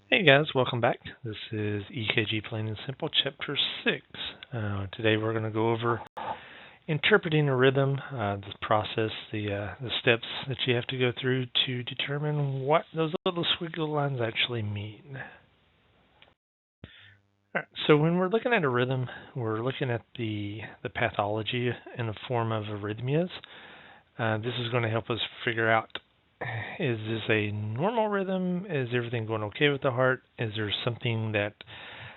Hey guys, welcome back. This is EKG Plain and Simple, Chapter 6. Today we're going to go over interpreting a rhythm, the process, the steps that you have to go through to determine what those little squiggly lines actually mean. All right, so when we're looking at a rhythm, we're looking at the pathology in the form of arrhythmias. This is going to help us figure out, is this a normal rhythm? Is everything going okay with the heart? Is there something that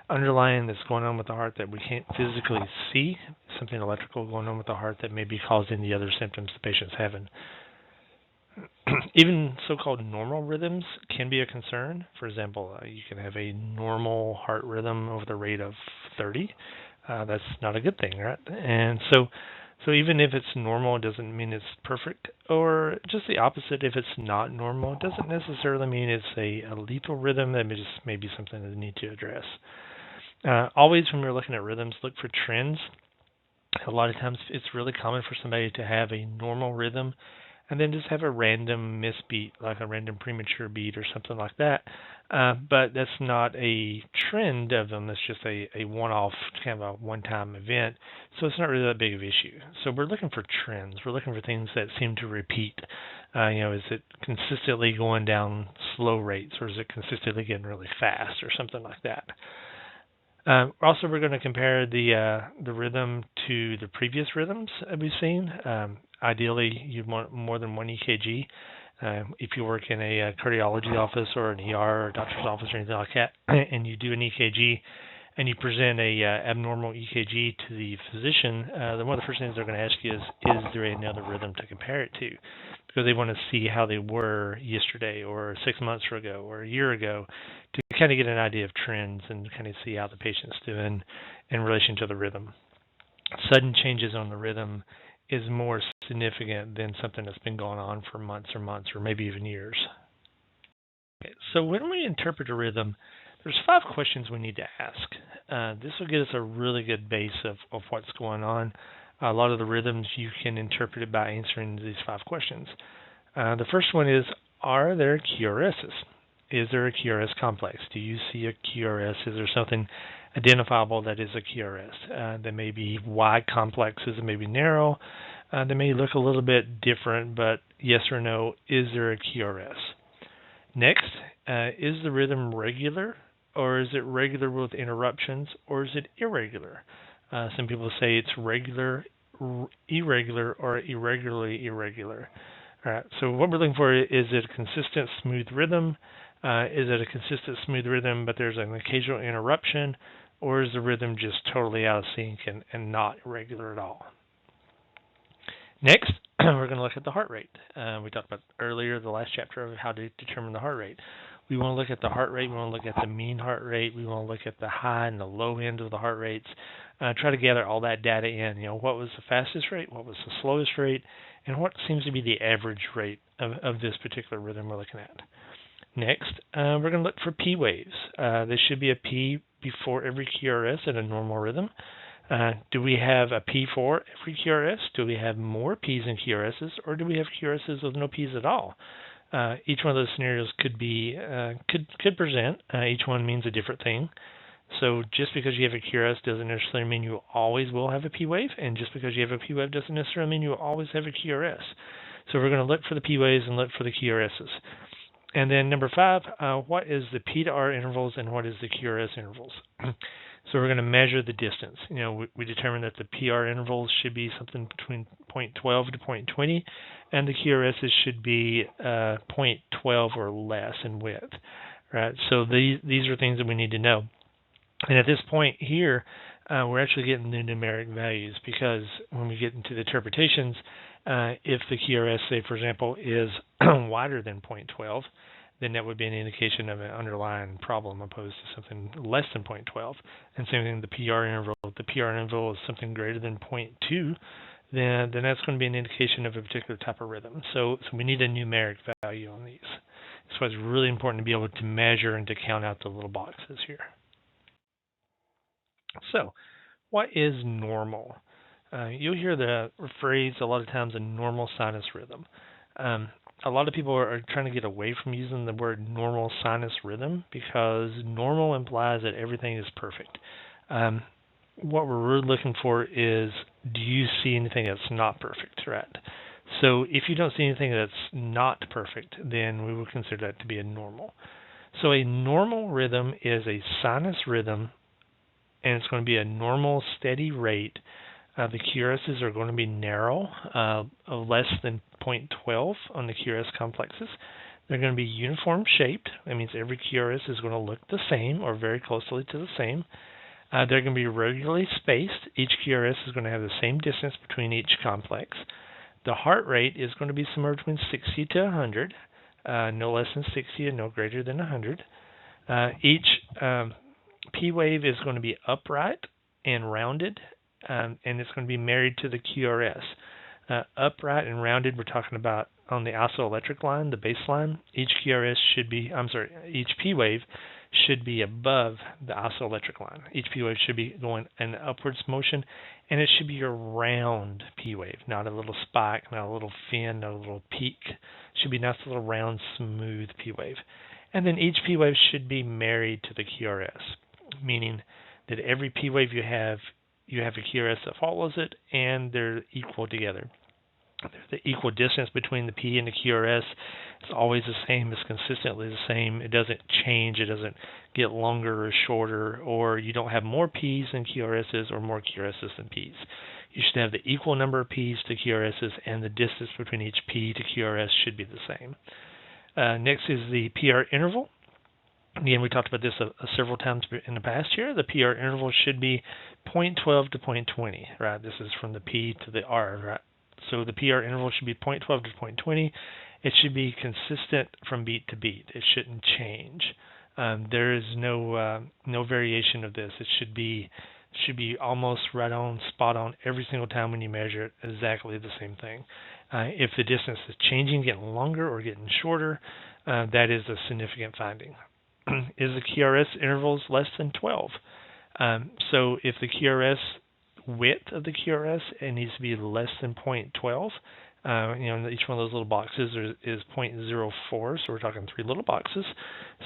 underlying that's going on with the heart that we can't physically see? Something electrical going on with the heart that may be causing the other symptoms the patient's having. Even so-called normal rhythms can be a concern. For example, you can have a normal heart rhythm over the rate of 30. That's not a good thing, right? And so even if it's normal, it doesn't mean it's perfect. Or just the opposite, if it's not normal, it doesn't necessarily mean it's a lethal rhythm. That may be something that we need to address. Always when we're looking at rhythms, look for trends. A lot of times it's really common for somebody to have a normal rhythm and then just have a random misbeat, like a random premature beat or something like that. But that's not a trend of them. That's just a one-off, kind of a one-time event. So it's not really that big of an issue. So we're looking for trends. We're looking for things that seem to repeat. Is it consistently going down slow rates, or is it consistently getting really fast, or something like that? Also, we're going to compare the rhythm to the previous rhythms that we've seen. Ideally, you'd want more than one EKG. If you work in a cardiology office or an ER or doctor's office or anything like that, and you do an EKG and you present a abnormal EKG to the physician, then one of the first things they're going to ask you is there another rhythm to compare it to? Because they want to see how they were yesterday or 6 months ago or a year ago to kind of get an idea of trends and kind of see how the patient's doing in relation to the rhythm. Sudden changes on the rhythm is more significant than something that's been going on for months or maybe even years. Okay, so when we interpret a rhythm, there's 5 questions we need to ask. This will get us a really good base of what's going on. A lot of the rhythms you can interpret it by answering these 5 questions. The first one is, are there QRSs? Is there a QRS complex? Do you see a QRS? Is there something identifiable that is a QRS? They may be wide complexes, they may be narrow, they may look a little bit different, but yes or no, is there a QRS? Next, is the rhythm regular, or is it regular with interruptions, or is it irregular? Some people say it's regular, irregular, or irregularly irregular. All right, so what we're looking for is it a consistent, smooth rhythm? Is it a consistent, smooth rhythm, but there's an occasional interruption, or is the rhythm just totally out of sync and not irregular at all? Next, we're going to look at the heart rate. We talked about earlier, the last chapter, of how to determine the heart rate. We want to look at the heart rate. We want to look at the mean heart rate. We want to look at the high and the low end of the heart rates. Try to gather all that data in. What was the fastest rate? What was the slowest rate? And what seems to be the average rate of this particular rhythm we're looking at. Next, we're going to look for P waves. There should be a P before every QRS in a normal rhythm. Do we have a P for every QRS? Do we have more P's in QRSs, or do we have QRSs with no P's at all? Each one of those scenarios could present. Each one means a different thing. So just because you have a QRS doesn't necessarily mean you always will have a P wave, and just because you have a P wave doesn't necessarily mean you will always have a QRS. So we're going to look for the P waves and look for the QRSs. And then number 5, what is the P to R intervals and what is the QRS intervals? So we're going to measure the distance. We determined that the PR intervals should be something between 0.12 to 0.20, and the QRSs should be 0.12 or less in width. Right? So these are things that we need to know. And at this point here, we're actually getting the numeric values, because when we get into the interpretations, if the QRS, say, for example, is wider than 0.12, then that would be an indication of an underlying problem opposed to something less than 0.12. And same thing with the PR interval. If the PR interval is something greater than 0.2, then that's going to be an indication of a particular type of rhythm. So we need a numeric value on these. That's why it's really important to be able to measure and to count out the little boxes here. So, what is normal? You'll hear the phrase a lot of times, a normal sinus rhythm. a lot of people are trying to get away from using the word normal sinus rhythm because normal implies that everything is perfect. What we're really looking for is, do you see anything that's not perfect, right? So if you don't see anything that's not perfect, then we would consider that to be a normal. So a normal rhythm is a sinus rhythm, and it's going to be a normal, steady rate. The QRSs are going to be narrow, of less than 0.12 on the QRS complexes. They're going to be uniform shaped. That means every QRS is going to look the same or very closely to the same. They're going to be regularly spaced. Each QRS is going to have the same distance between each complex. The heart rate is going to be somewhere between 60 to 100, no less than 60 and no greater than 100. Each P wave is going to be upright and rounded, and it's going to be married to the QRS. Upright and rounded, we're talking about on the isoelectric line, the baseline. Each P wave should be above the isoelectric line. Each P wave should be going in upwards motion, and it should be a round P wave, not a little spike, not a little fin, not a little peak. It should be a nice little round, smooth P wave. And then each P wave should be married to the QRS, meaning that every P wave you have a QRS that follows it, and they're equal together. The equal distance between the P and the QRS is always the same, it's consistently the same. It doesn't change, it doesn't get longer or shorter, or you don't have more P's than QRSs or more QRSs than P's. You should have the equal number of P's to QRSs, and the distance between each P to QRS should be the same. Next is the PR interval. Again, we talked about this several times in the past here. The PR interval should be 0.12 to 0.20, right? This is from the P to the R, right? So the PR interval should be 0.12 to 0.20. It should be consistent from beat to beat. It shouldn't change. There is no variation of this. It should be almost right on, spot on every single time when you measure it. Exactly the same thing. If the distance is changing, getting longer or getting shorter, that is a significant finding. Is the QRS intervals less than 12? So if the QRS width of the QRS, it needs to be less than 0.12. Each one of those little boxes is 0.04, so we're talking 3 little boxes.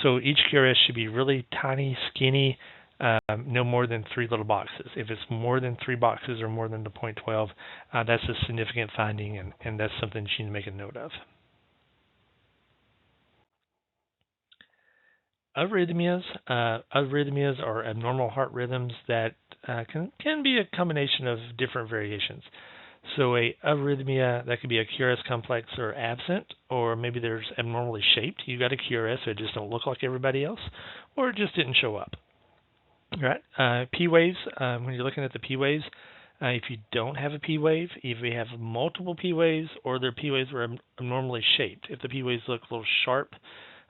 So each QRS should be really tiny, skinny, no more than 3 little boxes. If it's more than 3 boxes or more than the 0.12, that's a significant finding, and that's something you need to make a note of. Arrhythmias are abnormal heart rhythms that can be a combination of different variations. So a arrhythmia, that could be a QRS complex or absent, or maybe there's abnormally shaped. You got a QRS, so it just don't look like everybody else, or it just didn't show up. Right? P waves, when you're looking at the P waves, if you don't have a P wave, if you have multiple P waves, or their P waves were abnormally shaped, if the P waves look a little sharp,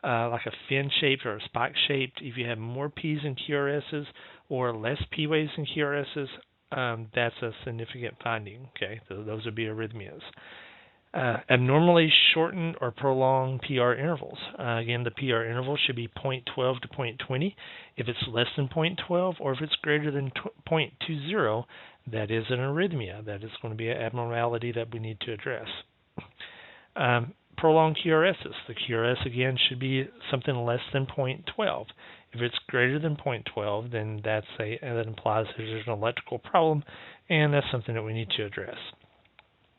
like a fin shaped or a spike shaped, if you have more P's and QRSs or less P waves and QRSs, that's a significant finding. Okay, those would be arrhythmias. Abnormally shortened or prolonged PR intervals. Again, the PR interval should be 0.12 to 0.20. If it's less than 0.12 or if it's greater than 0.20, that is an arrhythmia. That is going to be an abnormality that we need to address. Prolonged QRSs. The QRS, again, should be something less than 0.12. If it's greater than 0.12, then that implies there's an electrical problem, and that's something that we need to address.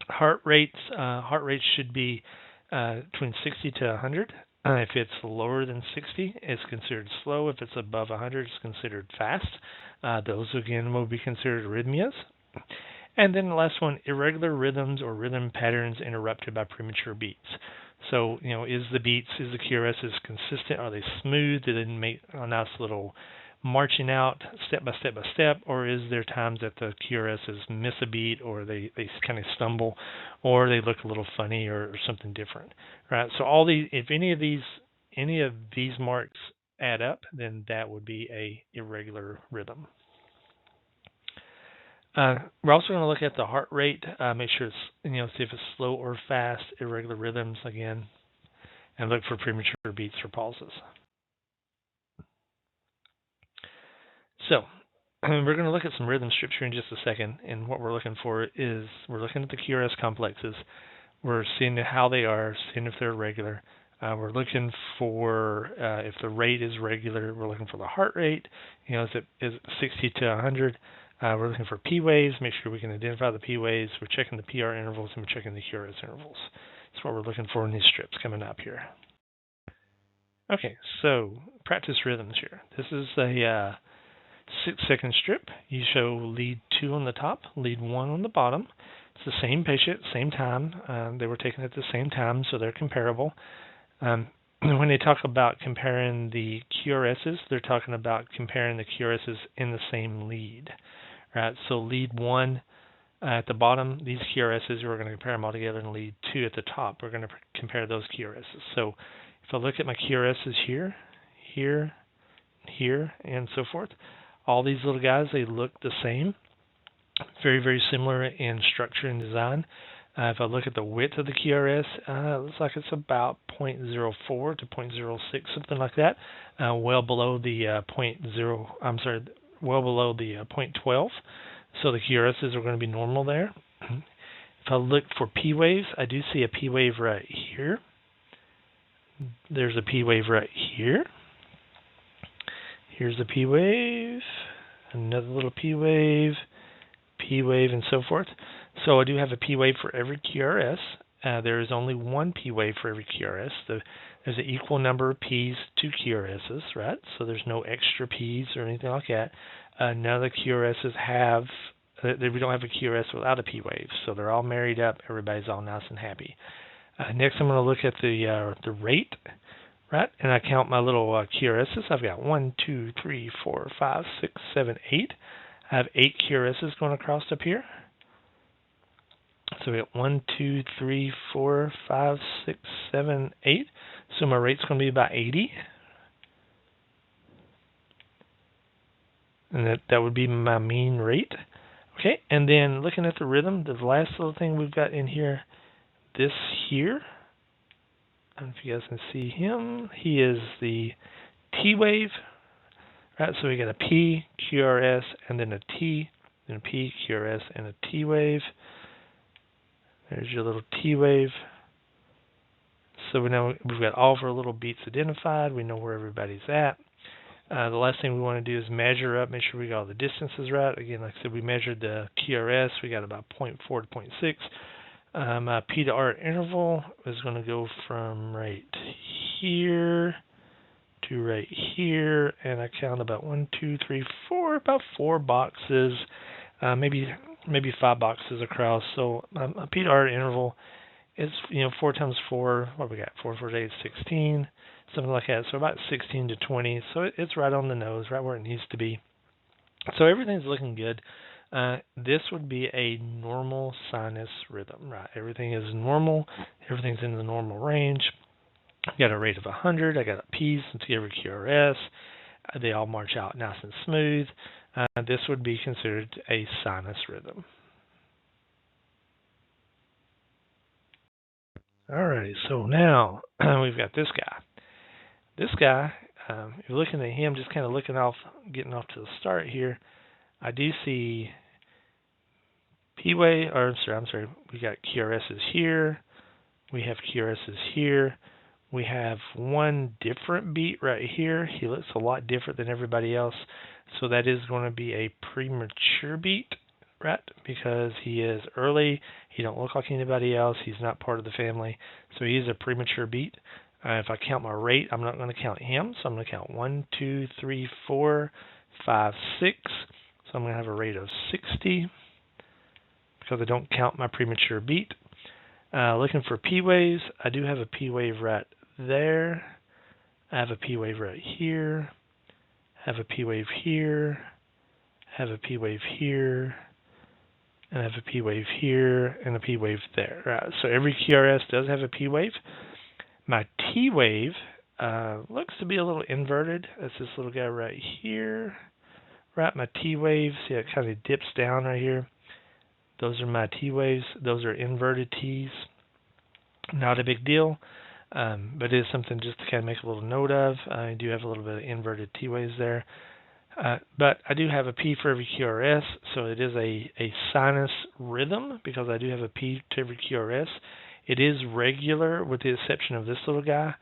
Heart rates should be between 60 to 100. If it's lower than 60, it's considered slow. If it's above 100, it's considered fast. Those, again, will be considered arrhythmias. And then the last one, irregular rhythms or rhythm patterns interrupted by premature beats. So, is the QRSs consistent? Are they smooth? Do they make a nice little marching out step by step by step? Or is there times that the QRSs miss a beat, or they kind of stumble, or they look a little funny or something different, right? So if any of these marks add up, then that would be a irregular rhythm. We're also going to look at the heart rate, make sure it's, see if it's slow or fast, irregular rhythms again, and look for premature beats or pauses. So we're going to look at some rhythm strips here in just a second, and what we're looking for is we're looking at the QRS complexes. We're seeing how they are, seeing if they're regular. We're looking for if the rate is regular. We're looking for the heart rate. Is it 60 to 100? We're looking for P waves. Make sure we can identify the P waves. We're checking the PR intervals and we're checking the QRS intervals. That's what we're looking for in these strips coming up here. Okay, so practice rhythms here. This is a 6-second strip. You show lead 2 on the top, lead 1 on the bottom. It's the same patient, same time. They were taken at the same time, so they're comparable. When they talk about comparing the QRSs, they're talking about comparing the QRSs in the same lead. Right? So lead 1 at the bottom, these QRSs, we're going to compare them all together, and lead 2 at the top, we're going to compare those QRSs. So if I look at my QRSs here, here, here, and so forth, all these little guys, they look the same. Very, very similar in structure and design. If I look at the width of the QRS, it looks like it's about 0.04 to 0.06, something like that. Well below the well below the 0.12. So the QRSs are going to be normal there. If I look for P waves, I do see a P wave right here. There's a P wave right here. Here's a P wave, another little P wave, and so forth. So I do have a P wave for every QRS. There is only one P wave for every QRS. There's an equal number of P's to QRSs, right? So there's no extra P's or anything like that. None of the QRSs have, we don't have a QRS without a P wave. So they're all married up. Everybody's all nice and happy. Next, I'm going to look at the rate, right? And I count my little QRSs. I've got 1, 2, 3, 4, 5, 6, 7, 8. I have 8 QRSs going across up here. So we got 1, 2, 3, 4, 5, 6, 7, 8. So my rate's going to be about 80. And that would be my mean rate. Okay, and then looking at the rhythm, the last little thing we've got in here, this here, I don't know if you guys can see him. He is the T wave, right? So we got a P, QRS, and then a T, then a P, QRS, and a T wave. There's your little T wave. So we know we've got all of our little beats identified. We know where everybody's at. The last thing we want to do is measure up, make sure we got all the distances right. Again, like I said, we measured the QRS. We got about 0.4 to 0.6. P to R interval is going to go from right here to right here, and I count about 1, 2, 3, 4, about 4 boxes, maybe 5 boxes across. So a P to R interval is 4 times 4. What we got? 4, 4, 8, 16, something like that. So about 16 to 20. So it's right on the nose, right where it needs to be. So everything's looking good. This would be a normal sinus rhythm, right? Everything is normal. Everything's in the normal range. I got a rate of 100. I got a P's into every QRS. They all march out nice and smooth. This would be considered a sinus rhythm. Alrighty, so now we've got this guy. This guy, if you're looking at him, just kind of getting off to the start here, I do see P wave, or I'm sorry, we got QRSs here. We have QRSs here. We have one different beat right here. He looks a lot different than everybody else. So that is going to be a premature beat, right? Because he is early. He don't look like anybody else. He's not part of the family. So he is a premature beat. If I count my rate, I'm not going to count him. So I'm going to count 1, 2, 3, 4, 5, 6. So I'm going to have a rate of 60 because I don't count my premature beat. Looking for P waves, I do have a P wave right there. I have a P wave right here. I have a P wave here. I have a P wave here. And I have a P wave here and a P wave there. Right. So every QRS does have a P wave. My T wave looks to be a little inverted. That's this little guy right here. Right, my T wave, see it kind of dips down right here. Those are my T waves. Those are inverted T's. Not a big deal, but it is something just to kind of make a little note of. I do have a little bit of inverted T waves there. But I do have a P for every QRS, so it is a sinus rhythm because I do have a P to every QRS. It is regular with the exception of this little guy.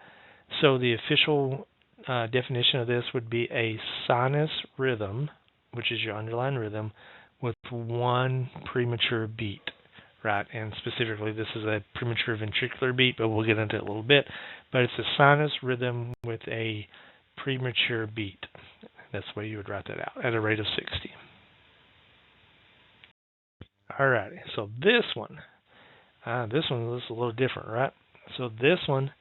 So the official definition of this would be a sinus rhythm, which is your underlying rhythm, with one premature beat, right? And specifically, this is a premature ventricular beat, but we'll get into it a little bit. But it's a sinus rhythm with a premature beat. That's the way you would write that out, at a rate of 60. Alrighty, so this one is a little different, right? So this one,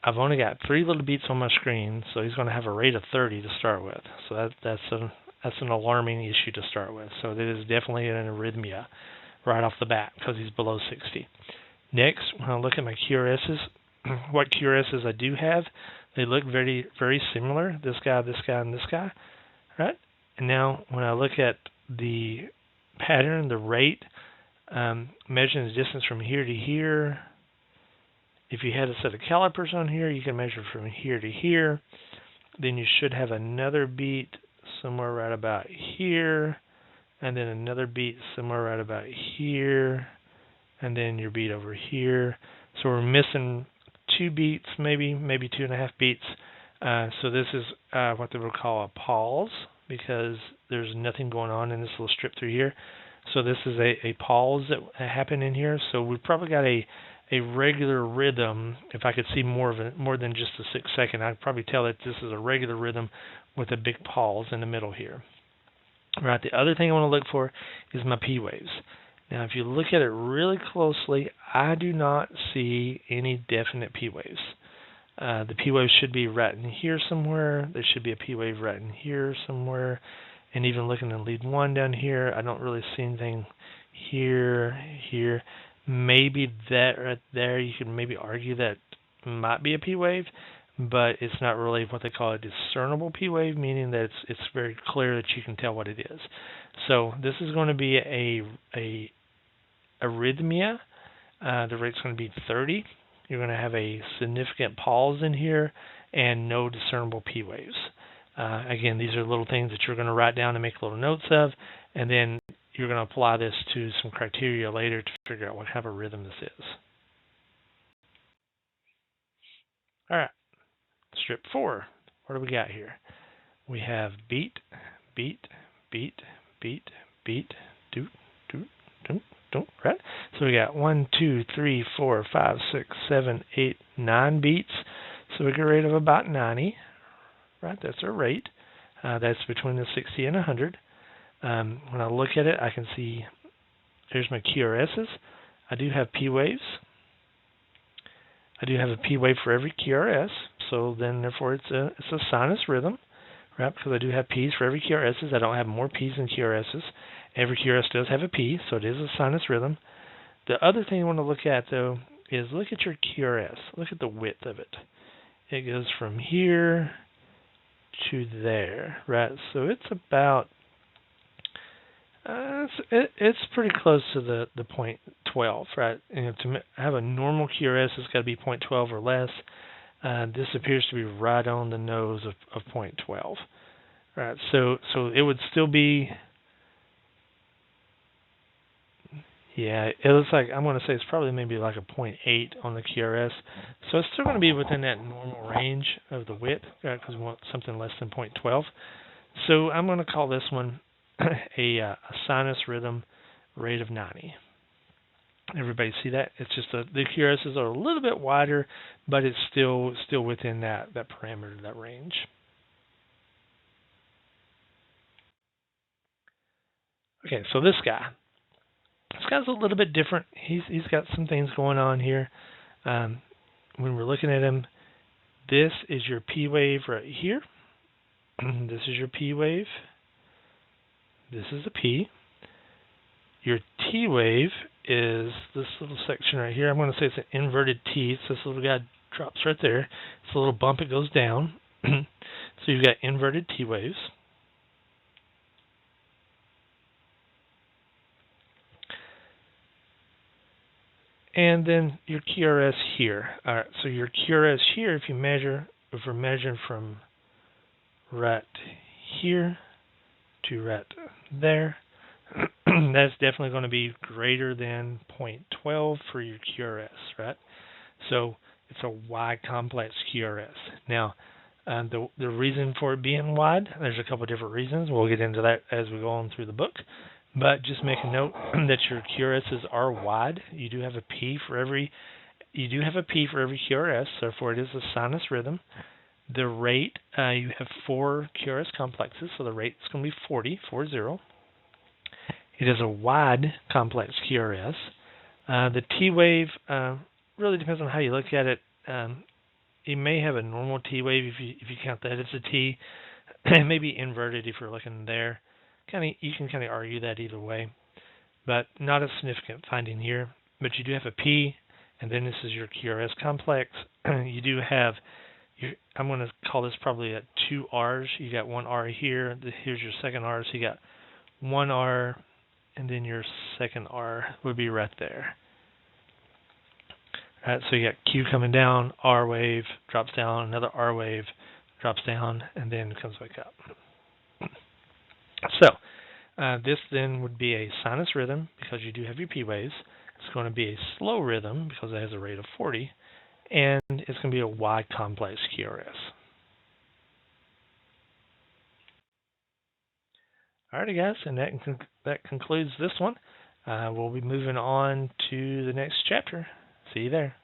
I've only got 3 little beats on my screen, so he's going to have a rate of 30 to start with. So that's an alarming issue to start with. So it is definitely an arrhythmia right off the bat because he's below 60. Next, when I look at my QRSs, what QRSs I do have, they look very, very similar. This guy, and this guy, right? And now when I look at the pattern, the rate, measuring the distance from here to here. If you had a set of calipers on here, you can measure from here to here. Then you should have another beat somewhere right about here, and then another beat somewhere right about here, and then your beat over here. So we're missing 2 beats, maybe 2.5 beats. So this is what they would call a pause, because there's nothing going on in this little strip through here. So this is a pause that happened in here. So we've probably got a regular rhythm. If I could see more than just a 6 second, I'd probably tell that this is a regular rhythm with a big pause in the middle here. Right. The other thing I want to look for is my P waves. Now, if you look at it really closely, I do not see any definite P waves. The P wave should be right in here somewhere. There should be a P wave right in here somewhere. And even looking at lead 1 down here, I don't really see anything here. Maybe that right there, you could maybe argue that might be a P wave, but it's not really what they call a discernible P wave, meaning that it's very clear that you can tell what it is. So this is going to be a arrhythmia. The rate's going to be 30. You're going to have a significant pause in here and no discernible P waves. Again, these are little things that you're going to write down and make little notes of, and then you're going to apply this to some criteria later to figure out what kind of a rhythm this is. All right, strip 4. What do we got here? We have beat, beat, beat, beat, beat, doot, doot, doot, doot, right? So we got 1, 2, 3, 4, 5, 6, 7, 8, 9 beats. So we get a rate of about 90. Right, that's our rate. That's between the 60 and 100. When I look at it, I can see there's my QRSs. I do have P waves. I do have a P wave for every QRS, so then therefore it's a sinus rhythm, right? Because I do have P's for every QRSs. I don't have more P's than QRSs. Every QRS does have a P, so it is a sinus rhythm. The other thing I want to look at though is look at your QRS. Look at the width of it. It goes from here to there, right? So it's about it's pretty close to the point 12, right? And to have a normal QRS, it's got to be 0.12 or less. This appears to be right on the nose of 0.12, right? So it would still be, yeah, it looks like, I'm going to say it's probably maybe like a 0.8 on the QRS. So it's still going to be within that normal range of the width, right? Because we want something less than 0.12. So I'm going to call this one a sinus rhythm rate of 90. Everybody see that? It's just the QRSs are a little bit wider, but it's still within that parameter, that range. Okay, so this guy's a little bit different. He's got some things going on here. When we're looking at him, this is your P wave right here. This is your P wave. This is a P. Your T wave is this little section right here. I'm going to say it's an inverted T. So this little guy drops right there. It's a little bump. It goes down. So you've got inverted T waves. And then your QRS here. All right, so your QRS here, if we're measuring from right here to right there, that's definitely going to be greater than 0.12 for your QRS, right? So it's a wide complex QRS. Now, the reason for it being wide, there's a couple different reasons. We'll get into that as we go on through the book. But just make a note that your QRSs are wide. You do have a P for every QRS, so therefore it is a sinus rhythm. The rate, you have 4 QRS complexes, so the rate is going to be 40. It is a wide complex QRS. The T wave really depends on how you look at it. You may have a normal T wave if you count that as a T. It may be inverted if you're looking there. You can kind of argue that either way, but not a significant finding here. But you do have a P, and then this is your QRS complex. You do have I'm going to call this probably 2 R's. You got 1 R here. Here's your second R. So you got 1 R, and then your second R would be right there. All right, so you got Q coming down, R wave, drops down, another R wave, drops down, and then comes back up. So this then would be a sinus rhythm because you do have your P waves. It's going to be a slow rhythm because it has a rate of 40. And it's going to be a wide complex QRS. Alrighty, guys, and that concludes this one. We'll be moving on to the next chapter. See you there.